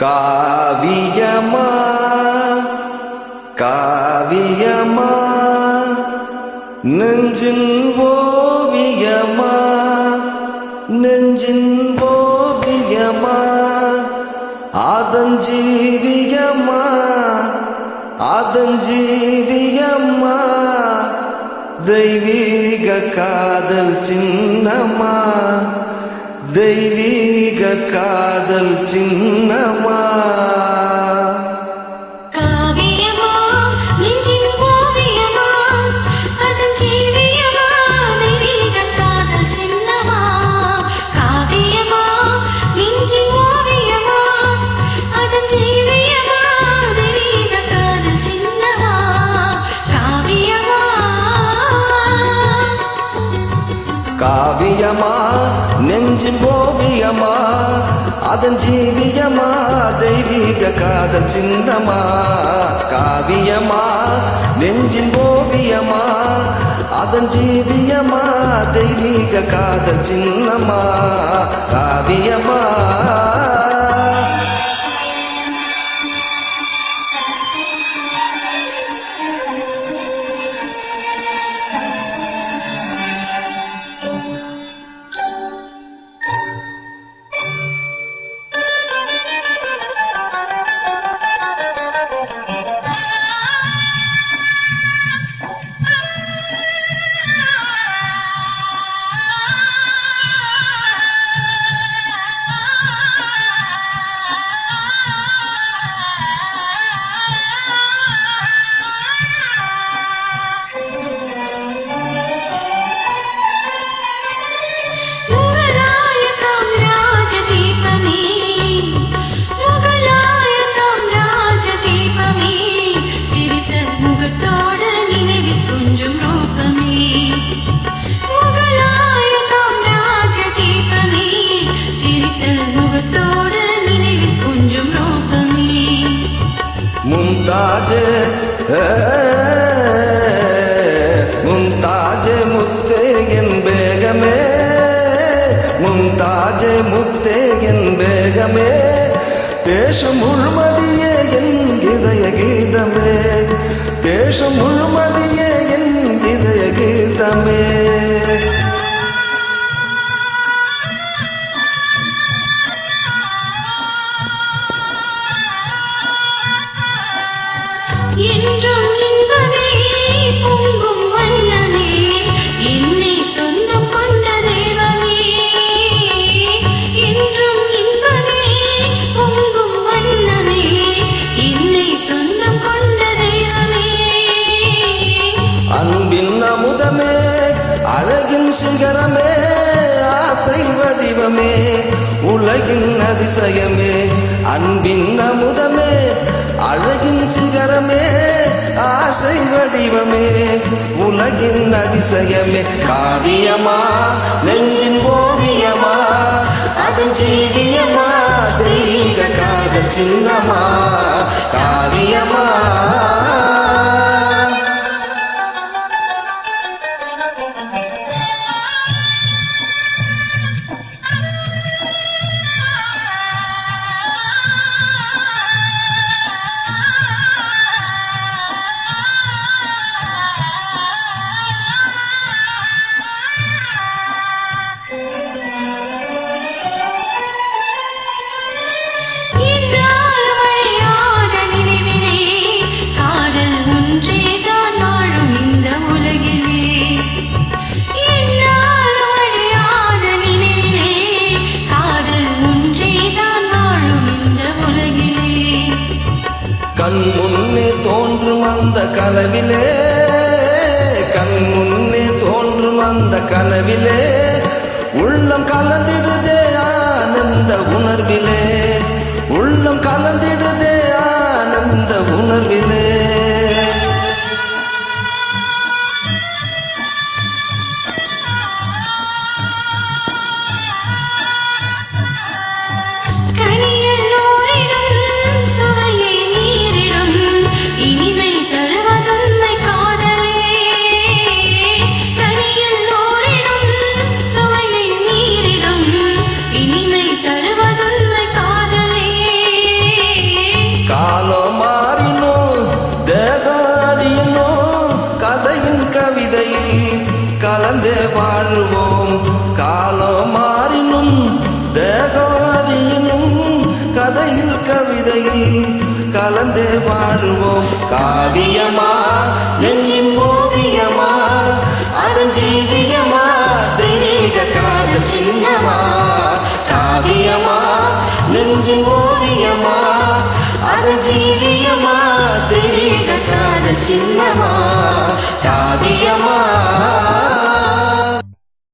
காவியமா காவியமா நெஞ்சின் ஓவியமா நெஞ்சின் ஓவியமா ஆதஞ்சீவியமா ஆதஞ்சீவியமா தெய்வீக காதல் சின்னமா தெய்வீக காதல் சின்னமா காவியமா நெஞ்சின் ஓவியமா அதன் ஜீவியமா தெய்வீக காதல் சின்னமா காவியமா நெஞ்சின் ஓவியமா அதன் ஜீவியமா தெய்வீக காதல் சின்னமா காவியமா மும்தாஜே முத்தே என் பேகமே மும்தாஜே முத்தே என் பேகமே பேசும் முழுமதியே என் இதய கீதமே பேசும் முழுமதியே என் இதய கீதமே என்றும் இன்பமே பொங்கும் வண்ணமே என்னை சொந்தம் கொண்ட தெய்வமே என்றும் இன்பமே பொங்கும் வண்ணமே என்னை சொந்தம் கொண்ட தெய்வமே அன்பின் அமுதமே அழகின் சிகரமே ஆசை வடிவமே உலகின் அதிசயமே அன்பின் அமுதமே அழகின் சிகரமே ஆசை வடிவமே உலகின் அதிசயமே காவியமா நெஞ்சின் ஓவியமா அதன் ஜீவியமா தெய்வீக காதல் சின்னமா காவியமா கண் முன்னே தோன்றும் அந்த கனவிலே கண் முன்னே தோன்றும் அந்த கனவிலே உள்ளம் கலந்திடுதே ஆனந்த உணர்விலே உள்ளம் கலந்திடுதே ஆனந்த உணர்விலே கலந்தே வாழுவோம். காலம் மாறினும் தேகம் அறியினும் கதையில் கவிதையில் கலந்தே வாழுவோம். காவியமா நெஞ்சின் ஓவியமா அருஞ்சீவியமா தெய்வீக காதல் சின்னமா. காவியமா நெஞ்சின் ஓவியமா அருஞ்சீவியமா தெய்வீக காதல் சின்னமா. காவியமா